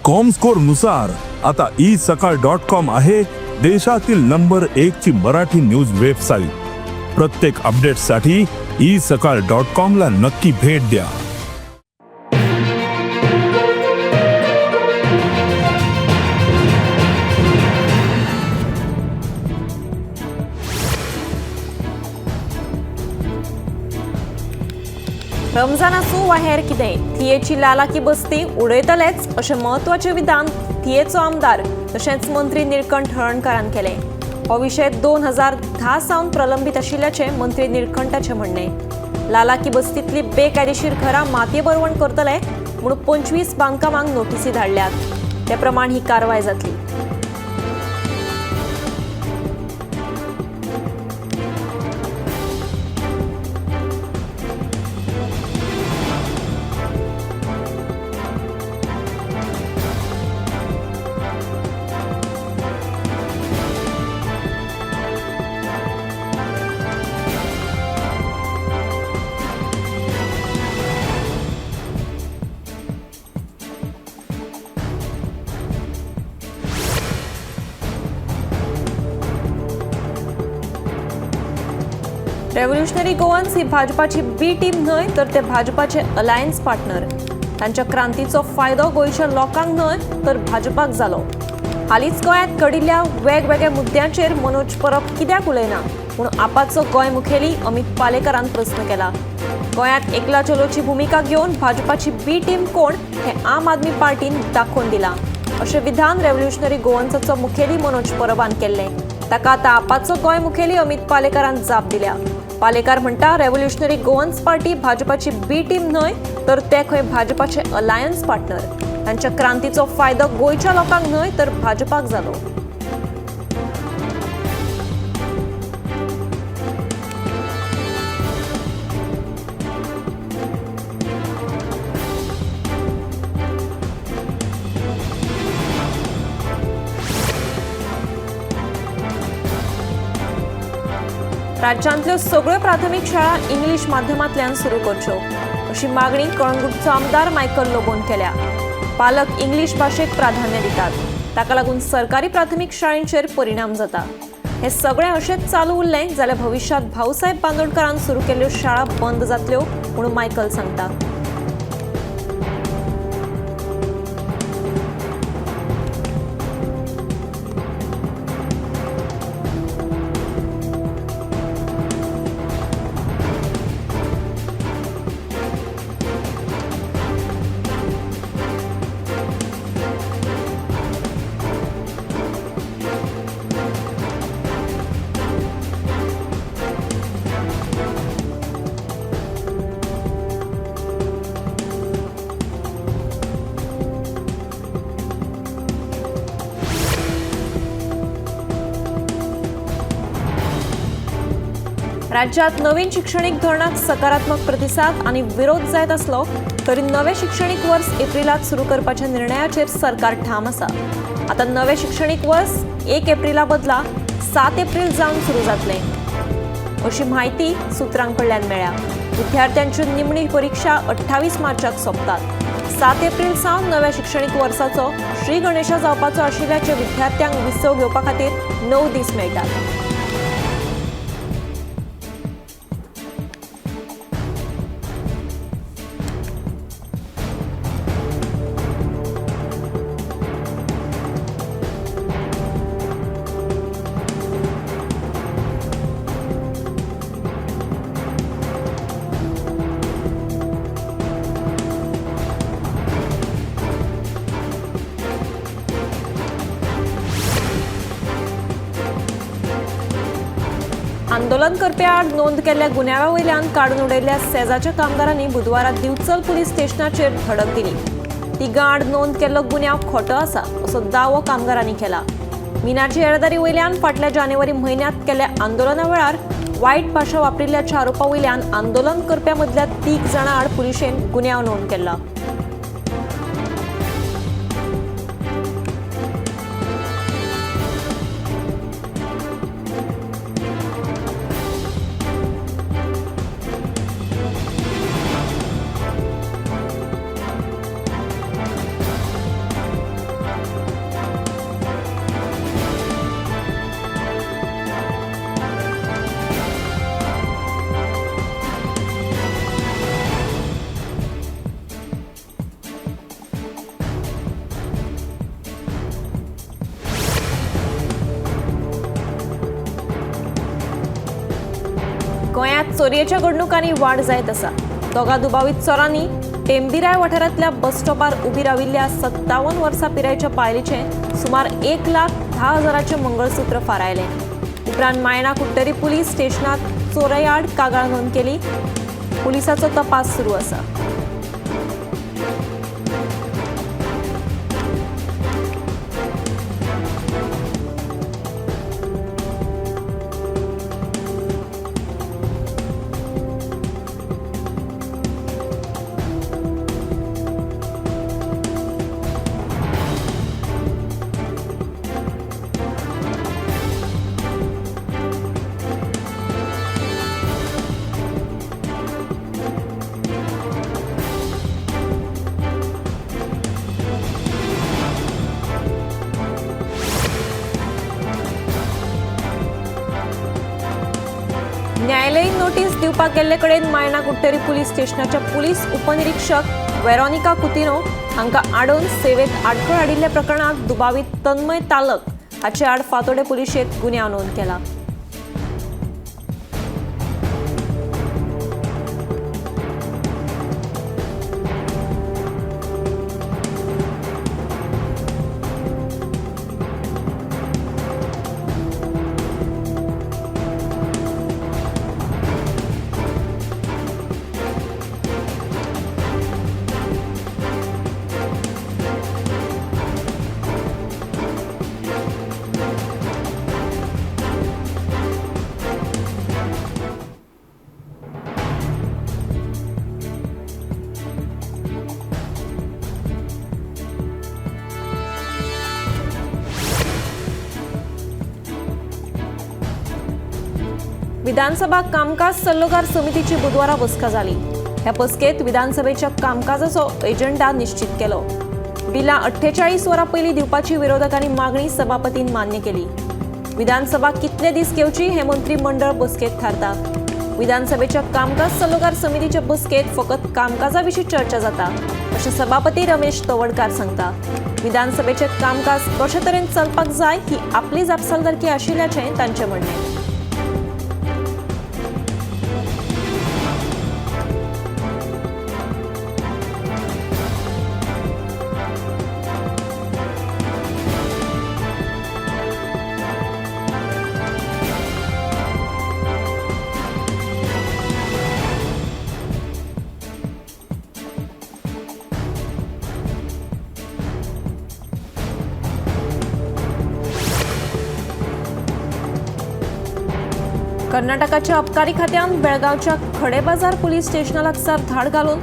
Comscore नुसार आता isakal.com आहे देशातील नंबर 1 ची मराठी न्यूज वेबसाईट। प्रत्येक अपडेटसाठी isakal.com ला नक्की भेट द्या। रमजान असू वा हेर कितें थियेची लालाकी बसती उडयतलेच अशें महत्वाचे विधान थियेचो आमदार तशेंच मंत्री निळकंठ हळर्णकारान केले। हो विशय 2010 सावन प्रलंबीत आशिल्ल्याचे मंत्री निळकंठाचे म्हणणे। लालाकी बस्तीतली बेकायदेशीर घरां मातये बरवण करतले म्हूण 25 बांदकामांक नोटीसी धाडल्यात। ते प्रमाण ही कारवाय जातली। रेव्होल्युशनरी गोवन्स ही भाजपाची बी टीम न्हय तर ते भाजपाचे अलायन्स पार्टनर। तांच्या क्रांतीचो फायदो गोंयच्या लोकांक न्हय तर भाजपाक जालो। हालींच गोंयांत घडिल्ल्या वेगवेगळ्या मुद्द्यांचेर मनोज परब कित्याक उलयना म्हूण आपाचो गोंय मुखेली अमित पालेकरान प्रस्न केला। गोंयांत एकला चलोची भुमिका घेवन भाजपाची बी टीम कोण हे आम आदमी पार्टीन दाखोवन दिला अशें विधान रेव्होल्युशनरी गोवन्साचो मुखेली मनोज परबान केल्लें। ताका आतां आपाचो गोंय मुखेली अमित पालेकरान जाप दिल्या। पालेकार म्हणटा रेव्होल्युशनरी गोवन्स पार्टी भाजपाची बी टीम न्हय तर ते खंय भाजपाचे अलायन्स पार्टनर। तांच्या क्रांतीचो फायदो गोंयच्या लोकांक न्हय तर भाजपाक जालो। राज्यांतल्यो सगळ्यो प्राथमीक शाळा इंग्लीश माध्यमांतल्यान सुरू करच्यो अशी मागणी कळंगूटचो आमदार मायकल लोबोन केल्या। पालक इंग्लीश भाशेक प्राधान्य दितात ताका लागून सरकारी प्राथमीक शाळेंचेर परिणाम जाता। हे सगळें अशेंच चालू उरलें जाल्यार भविष्यांत भाऊसाहेब बांदोडकरान सुरू केल्ल्यो शाळा बंद जातल्यो म्हणून मायकल सांगता। राज्यात नवीन शिक्षणीक धोरणाक सकारात्मक प्रतिसाद आणि विरोध जायत असलो तरी नवे शिक्षणीक वर्स एप्रिलात सुरू करपाच्या निर्णयाचेर सरकार ठाम आसा। आता नवे शिक्षणीक वर्स 1 एप्रिला बदला 7 एप्रिल जावन सुरू जातले अशी माहिती सुत्रांकडल्यान मेळ्ळ्या। विद्यार्थ्यांच्यो निमणी परीक्षा 28 मार्चाक सोंपतात। 7 एप्रिल सावन नव्या शिक्षणीक वर्साचो श्री गणेशा जावपाचो आशिल्ल्याचे विद्यार्थ्यांक विसव घेवपा खातीर 9 दीस मेळटात। आंदोलन करप्या आड नोंद केल्ल्या गुन्यांवा वयल्यान काडून उडयल्ल्या सेजाच्या कामगारांनी बुधवारा दिवचल पुलीस स्टेशनाचेर धडक दिली। तिगां आड नोंद केल्लो गुन्यांव खोटो आसा असो दावो कामगारांनी केला। मिनाची येरादारी वयल्यान फाटल्या जानेवारी म्हयन्यांत केल्ल्या आंदोलना वेळार वायट भाशा वापरिल्ल्याच्या आरोपा वयल्यान आंदोलन करप्यां मदल्या 3 जाणां आड पुलिशेन गुन्यांव नोंद केला। गोंयांत चोरयेच्या घडणुकांनी वाड जायत आसा. दोगा दुबावीत चोरांनी टेंबिराय वाठारांतल्या बस स्टॉपार उबी राविल्ल्या 57 वर्सां पिरायेच्या बायलेचें सुमार 1,10,000 मंगळसूत्र फारायलें. उपरांत मायणा कुट्टरी पुलीस स्टेशनांत चोरये आड कागाळ नोंद केली. पुलिसाचो तपास सुरू आसा. न्यायालयीन नोटीस दिवपाक गेल्ले कडेन मायणा कुट्टरी पुलीस स्टेशनाच्या पुलीस उपनिरीक्षक वेरोनिका कुतिनो हांकां आडोवन सेवेत आडखळ हाडिल्ल्या प्रकरणात दुबावीत तन्मय तालक हाचे आड फातोडे पुलिशेंत गुन्यांव नोंद केला. विधानसभा कामकाज सल्लोगार समितीची बुधवारा बसका जाली. ह्या बसकेत विधानसभेच्या कामकाजाचो एजेंडा निश्चित केलो. बिलां 48 वरां पयलीं दिवपाची विरोधकांनी मागणी सभापतीन मान्य केली. विधानसभा कितले दीस घेवची हे मंत्रिमंडळ बसकेत थारता. विधानसभेच्या कामकाज सल्लोगार समितीच्या बसकेत फकत कामकाजाविशीं चर्चा जाता अशें सभापती रमेश तवडकार सांगता. विधानसभेचे कामकाज कशे तरेन चलपाक जाय ही आपली जापसालदारकी आशिल्ल्याचें तांचें म्हणणें. कर्नाटकाच्या अबकारी खात्यान बेळगावच्या खडे बाजार पुलीस स्टेशना लागसार धाड घालून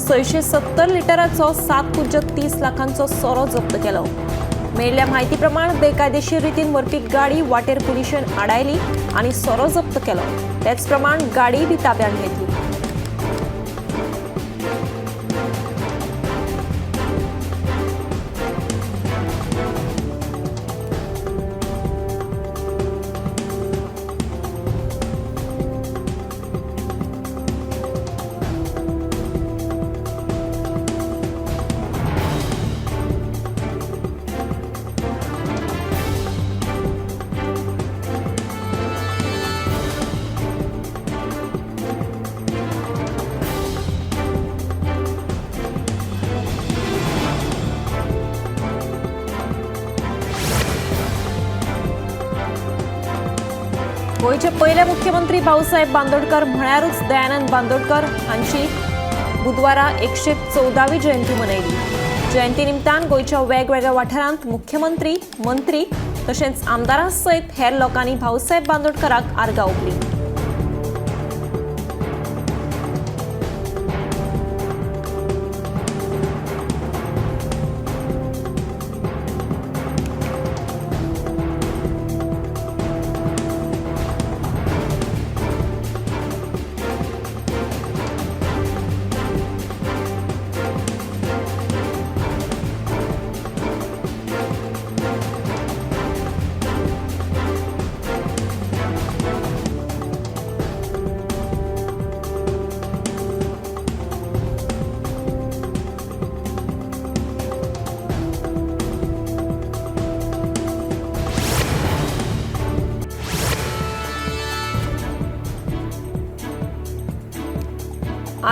670 लिटराचो 7,30 लाखांचो सोरो जप्त केलो. मेळिल्ल्या म्हायती प्रमाण बेकायदेशीर रितीन व्हरपी गाडी वाटेर पुलिशेन आडायली आनी सोरो जप्त केलो. तेच प्रमाण गाडी बी ताब्यात घेतली. गोयचे पहिले मुख्यमंत्री भाऊसाहेब बांदोडकर म्हळ्यारूच दयानंद बांदोडकर हांची बुधवारा 114वी जयंती मनयली. जयंती निमतान गोयच्या वेगवेगळ्या वाठारांत मुख्यमंत्री, मंत्री तशेंच आमदारां सयत हेर लोकांनी भाऊसाहेब बांदोडकराक आर्गां ओंपली.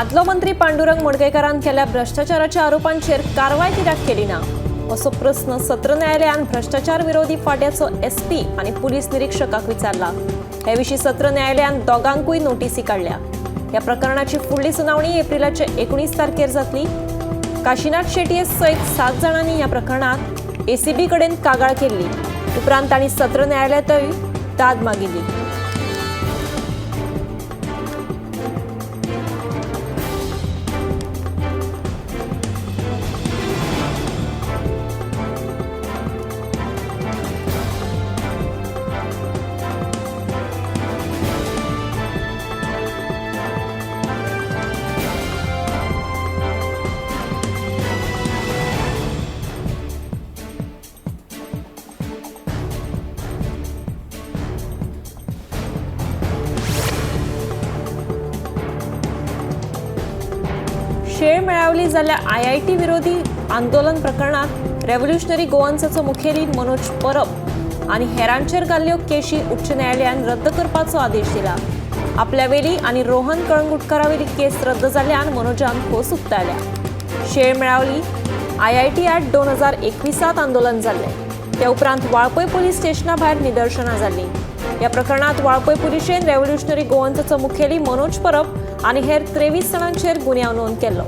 आदलो मंत्री पांडुरंग मडकयकारान केल्या भ्रष्टाचाराच्या आरोपांचेर कारवाय कित्याक केली ना असो प्रस्न सत्र न्यायालयान भ्रष्टाचार विरोधी फाट्याचो SP आनी पुलीस निरीक्षकाक विचारला. हे विशीं सत्र न्यायालयान दोगांकूय नोटीसी काडल्या. ह्या प्रकरणाची फुडली सुनावणी एप्रिलाचे 19 तारखेर जातली. काशीनाथ शेटये सयत 7 जाणांनी ह्या प्रकरणात ACB कडेन कागाळ केल्ली. उपरांत तांणी सत्र न्यायालयातय दाद मागिल्ली. शेळ मेळावली जाल्यार IIT विरोधी आंदोलन प्रकरणात रेव्होल्युशनरी गोवन्साचो मुखेली मनोज परब आनी हेरांचेर घाल्ल्यो केशी उच्च न्यायालयान रद्द करपाचो आदेश दिला. आपल्या वेली आनी रोहन कळंगुटकारा वेली केस रद्द जाल्ल्यान मनोजान खोस उक्तायल्या. शेळ मेळावली IIT Act 2021 आंदोलन जाल्लें. त्या उपरांत वाळपय पुलीस स्टेशना भायर निदर्शनां जाल्लीं. ह्या प्रकरणात वाळपय पुलिशेन रेव्होल्युशनरी गोवन्साचो मुखेली मनोज परब आनी हेर 23 जाणांचेर गुन्यांव नोंद केल्लो.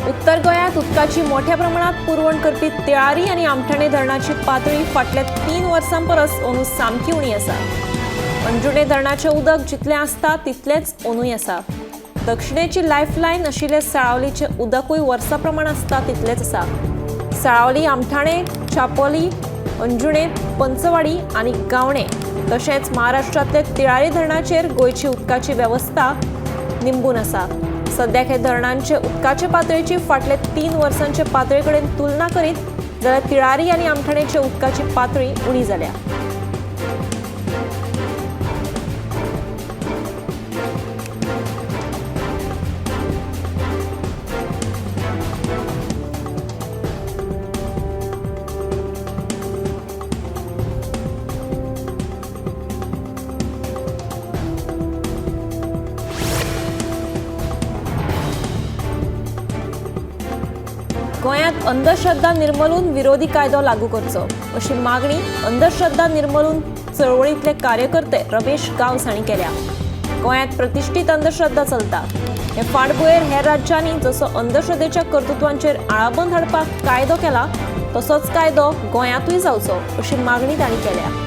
उत्तर गोंयांत उदकाची मोठ्या प्रमाणात पुरवण करपी तिळारी आनी आमठाणे धरणाची पातळी फाटल्या 3 वर्सां परस अंदू सामकी उणी आसा. अंजुणे धरणाचें उदक जितलें आसता तितलेंच अंदूय आसा. दक्षिणेची लायफलायन आशिल्ले साळावलीचें उदकूय वर्सा प्रमाण आसता तितलेंच आसा. साळावली, आमठाणे, चापोली, अंजुणे, पंचवाडी आनी गावणे तशेंच महाराष्ट्रांतले तिळारी धरणाचेर गोंयची उदकाची वेवस्था निंबून आसा. सद्याक हे धरणांचे उदकाचे पातळीची फाटले 3 वर्सांचे पातळी कडेन तुलना करीत जाल्यार तिळारी आनी आमठाणेचे उदकाची पातळी उणी जाल्या. गोंयांत अंधश्रद्धा निर्मूलन विरोधी कायदो लागू करचो अशी मागणी अंधश्रद्धा निर्मूलन चळवळींतले कार्यकर्ते रमेश गांवस हांणी केल्या. गोंयांत प्रतिश्ठीत अंधश्रद्धा चलता. हे फाटभुंयेर हेर राज्यांनी जसो अंधश्रद्धेच्या कर्तृत्वांचेर आळाबंद हाडपाक कायदो केला तसोच कायदो गोंयांतूय जावचो अशी मागणी तांणी केल्या.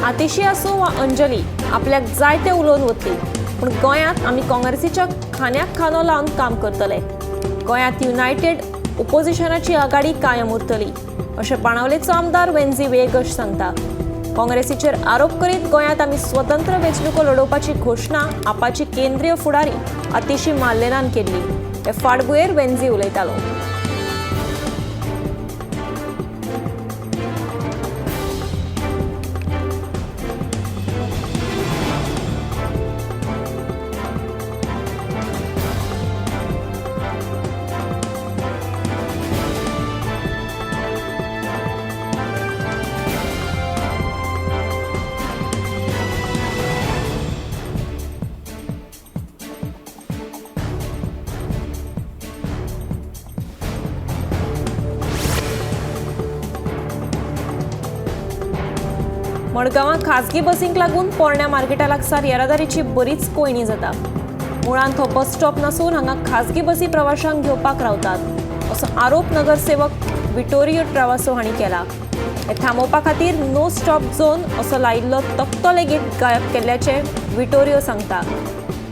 आतिशी आसूं वा अंजली आपल्याक जाय तें उलोवन वतली, पूण गोंयांत आमी काँग्रेसीच्या खांद्याक खांदो लावन काम करतले. गोंयांत युनायटेड ओपोजिशनाची आघाडी कायम उरतली अशें बाणावलेचो आमदार वेंझी वेगश सांगता. काँग्रेसीचेर आरोप करीत गोंयांत आमी स्वतंत्र वेंचणुको लडोवपाची घोशणा आपाची केंद्रीय फुडारी आतिशी मार्लेनान केल्ली. हे फाटभुंयेर वेंझी उलयतालो. मडगांवां खाजगी बसींक लागून पोरण्या मार्केटा लागसार येरादारीची बरीच कोयणी जाता. मुळांत हो बस स्टॉप नसून हांगा खाजगी बसी प्रवाशांक घेवपाक रावतात असो आरोप नगरसेवक विटोरियो ट्रावासो हांणी केला. हे थांबोवपा खातीर नो स्टॉप झोन असो लायिल्लो तक्तो लेगीत गायब केल्ल्याचे विटोरियो सांगता.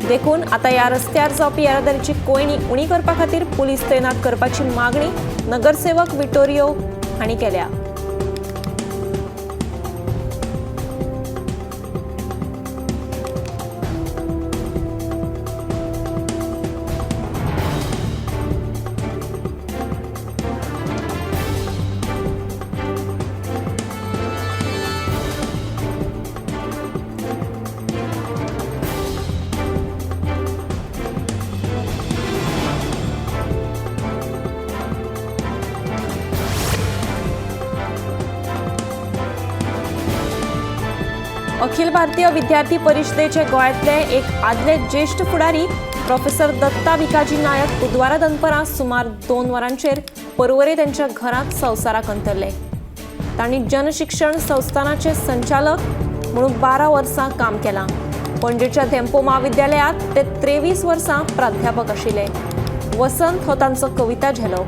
देखून आता ह्या रस्त्यार जावपी येरादारीची कोयणी उणी करपा खातीर पुलीस तैनात करपाची मागणी नगरसेवक विटोरियो हांणी केल्या. अखिल भारतीय विद्यार्थी परिषदेचे गोंयांतले एक आदले ज्येष्ठ फुडारी प्रोफेसर दत्ता विकाजी नायक बुधवारा दनपारां सुमार 2 वरांचेर पर्वरे त्यांच्या घरांत संवसाराक अंतरले. तांणी जनशिक्षण संस्थानाचे संचालक म्हणून 12 वर्सां काम केलां. पणजेच्या धेंपो महाविद्यालयांत ते 23 वर्सां प्राध्यापक आशिल्ले. वसंत हो तांचो कविता झेलो.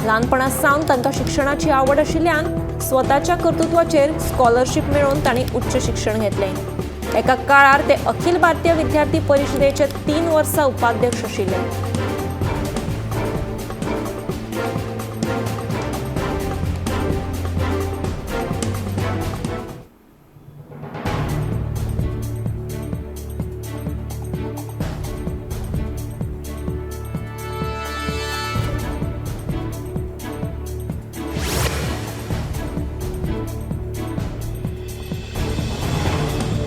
ल्हानपणा सावन तांकां शिक्षणाची आवड आशिल्ल्यान स्वताच्या कर्तृत्वाचेर स्कॉलरशीप मेळोवन तांणी उच्च शिक्षण घेतलें. एका काळार ते अखिल भारतीय विद्यार्थी परिषदेचे 3 वर्सां उपाध्यक्ष आशिल्ले.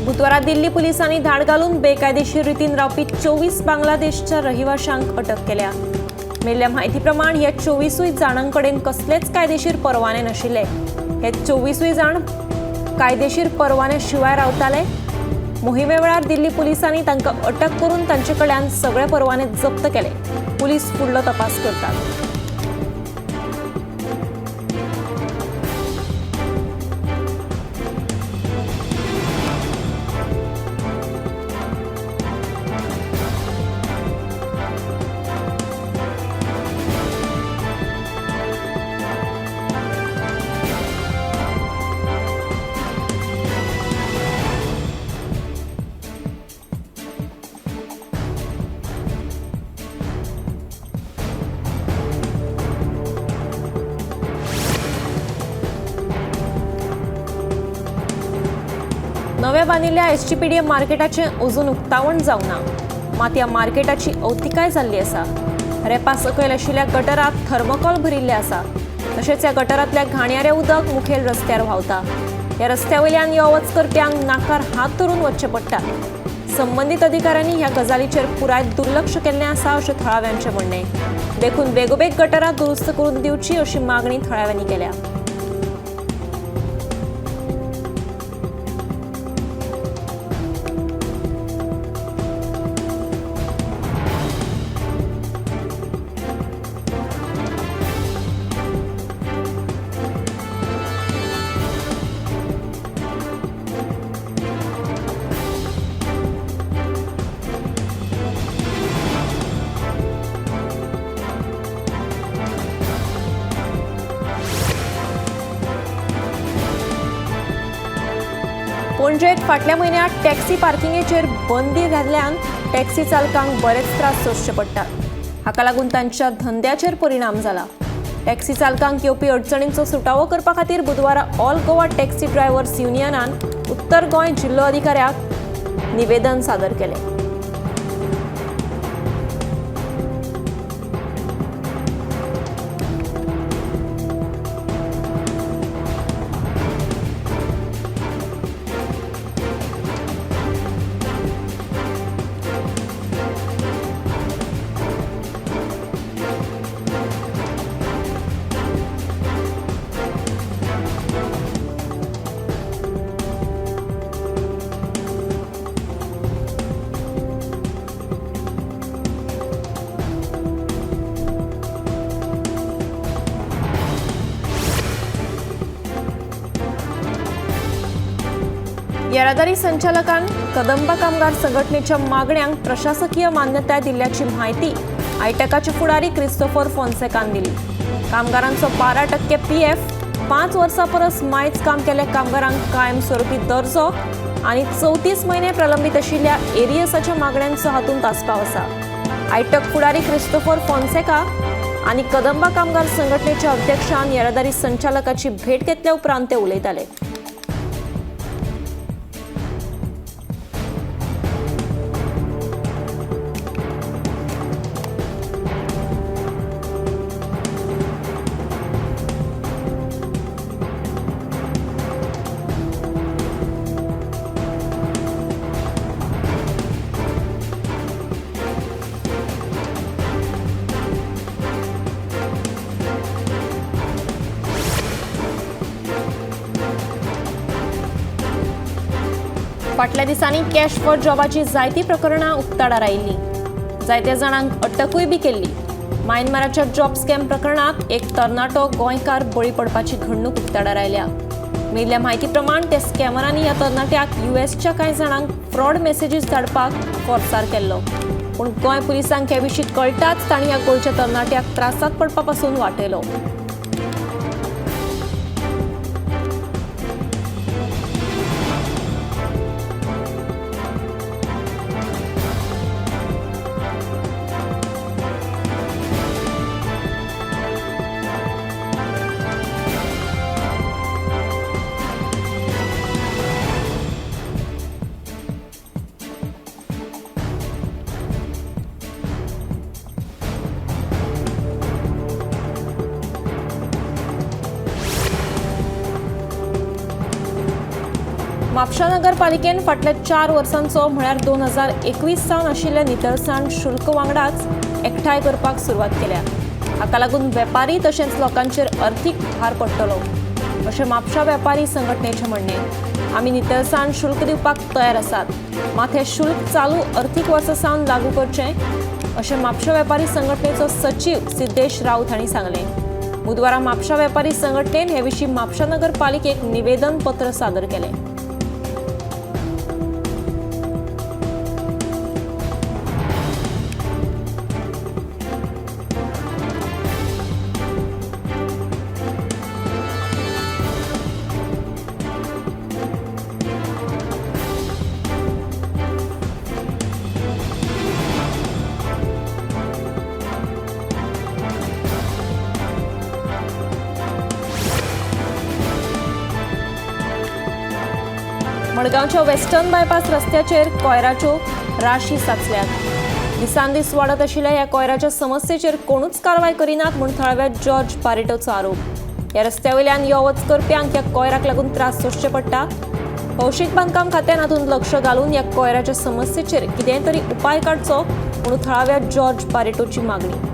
बुधवारा दिल्ली पुलिसांनी धाड घालून बेकायदेशीर रितीन रावपी 24 बांगलादेशच्या रहिवाशांक अटक केल्या. मेल्ल्या म्हायती प्रमाण ह्या 24 जाणांकडेन कसलेच कायदेशीर परवाने नाशिल्ले. हे 24 जाण कायदेशीर परवाने शिवाय रावताले. मोहिमे वेळार दिल्ली पुलिसांनी तांकां अटक करून तांचे कडल्यान सगळे परवाने जप्त केले. पुलीस फुडलो तपास करतात. नव्या बांदिल्ल्या एसटीपीडीएम मार्केटाचे अजून उक्तावण जावना. मात ह्या मार्केटाची अवतिकाय जाल्ली आसा. रेपा सकयल आशिल्ल्या गटरांत थर्मोकॉल भरिल्ले आसा. तशेंच ह्या गटरांतल्या घाणयारें उदक मुखेल रस्त्यार व्हांवता. ह्या रस्त्या वयल्यान यो वच करप्यांक नाकार हात धरून वचचें पडटा. संबंदीत अधिकाऱ्यांनी ह्या गजालीचेर पुराय दुर्लक्ष केल्लें आसा अशें थळाव्यांचें म्हणणें. देखून बेगोबेग गटरां दुरुस्त करून दिवची अशी मागणी थळाव्यांनी केल्या. पणजेत फाटल्या म्हयन्यात टॅक्सी पार्किंगेचेर बंदी घातल्यान टॅक्सी चालकांक बरेच त्रास सोंसचे पडटात. हाका लागून तांच्या धंद्याचेर परिणाम जाला. टॅक्सी चालकांक येवपी अडचणींचो सुटावो करपा खातीर बुधवारा ऑल गोवा टॅक्सी ड्रायव्हर्स युनियनान उत्तर गोंय जिल्लो अधिकाऱ्याक निवेदन सादर केलें. येरादारी संचालकान कदंबा कामगार संघटनेच्या मागण्यांक प्रशासकीय मान्यताय दिल्ल्याची माहिती आयटेकाचे फुडारी क्रिस्टोफर फॉन्सेकान दिली. कामगारांचो 12% PF, 5 वर्सां परस मायज काम केल्या कामगारांक कायमस्वरुपी दर्जो आणि 34 महिने प्रलंबित आशिल्ल्या एरियसाच्या मागण्यांचो हातूंत आस्पाव आसा. आयटक फुडारी क्रिस्टोफर फॉन्सेका आणि कदंबा कामगार संघटनेच्या अध्यक्षान येरादारी संचालकाची भेट घेतल्या उपरांत ते उलयताले. फाटल्या दिसांनी कॅश फॉर जॉबाची जायती प्रकरणां उक्ताडार आयिल्ली. जायत्या जाणांक अटकूय बी केल्ली. म्यानमाराच्या जॉब स्कॅम प्रकरणात एक तरणाटो गोंयकार बळी पडपाची घडणूक उक्ताडार आयल्या. मेळिल्ल्या म्हायती प्रमाण त्या स्कॅमरांनी ह्या तरणाट्याक USच्या कांय जाणांक फ्रॉड मेसेजीस धाडपाक फोर्सार केल्लो. पूण गोंय पुलिसांक हे विशीं कळटाच तांणी ह्या गोंयच्या तरणाट्याक त्रासांत पडपा पासून वाटयलो. म्हापशा नगरपालिकेन फाटल्या 4 वर्सांचो म्हळ्यार 2021 सावन आशिल्ल्या नितळसाण शुल्क वांगडाच एकठांय करपाक सुरवात केल्या. हाका लागून वेपारी तशेंच लोकांचेर अर्थीक भार पडटलो अशें म्हापशा वेपारी संघटनेचें म्हणणें. आमी नितळसाण शुल्क दिवपाक तयार आसात, मात हें शुल्क चालू अर्थीक वर्सा सावन लागू करचें अशें म्हापशा वेपारी संघटनेचो सचीव सिद्धेश राऊत हांणी सांगलें. बुधवारा म्हापशा वेपारी संघटनेन हे विशीं म्हापशा नगरपालिकेक निवेदन पत्र सादर केलें. मडगावच्या वेस्टर्न बायपास रस्त्याचेर कोयराच्यो राशी साचल्यात. दिसान दीस वाडत आशिल्ल्या ह्या कोयराच्या समस्येचेर कोणूच कारवाय करिनात म्हूण थळाव्या जॉर्ज पारेटोचो आरोप. ह्या रस्त्यावयल्यान यो वच करप्यांक ह्या कोयराक लागून त्रास सोंसचे पडटा. भौशीक बांदकाम खात्यान हातूंत लक्ष घालून ह्या कोयराच्या समस्येचेर कितेंय तरी उपाय काडचो म्हूण थळाव्या जॉर्ज पारेटोची मागणी.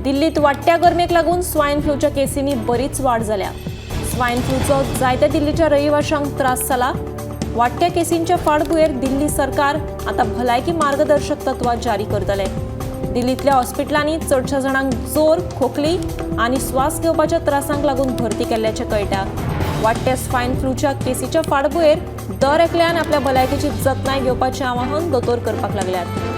दिल्लीत वाडट्या गरमेक लागून स्वायन फ्लूच्या केसींनी बरीच वाड जाल्या. स्वायन फ्लूचो जायत्या दिल्लीच्या रहिवाशांक त्रास जाला. वाडट्या केसींच्या फाटभुंयेर दिल्ली सरकार आता भलायकी मार्गदर्शक तत्वां जारी करतले. दिल्लीतल्या हॉस्पिटलांनी चडशा जाणांक जोर, खोकली आनी स्वास घेवपाच्या त्रासांक लागून भरती केल्ल्याचें कळटा. वाडट्या स्वायन फ्लूच्या केसीच्या फाटभुंयेर दर एकल्यान आपल्या भलायकेची जतनाय घेवपाचें आवाहन दोतोर करपाक लागल्यात.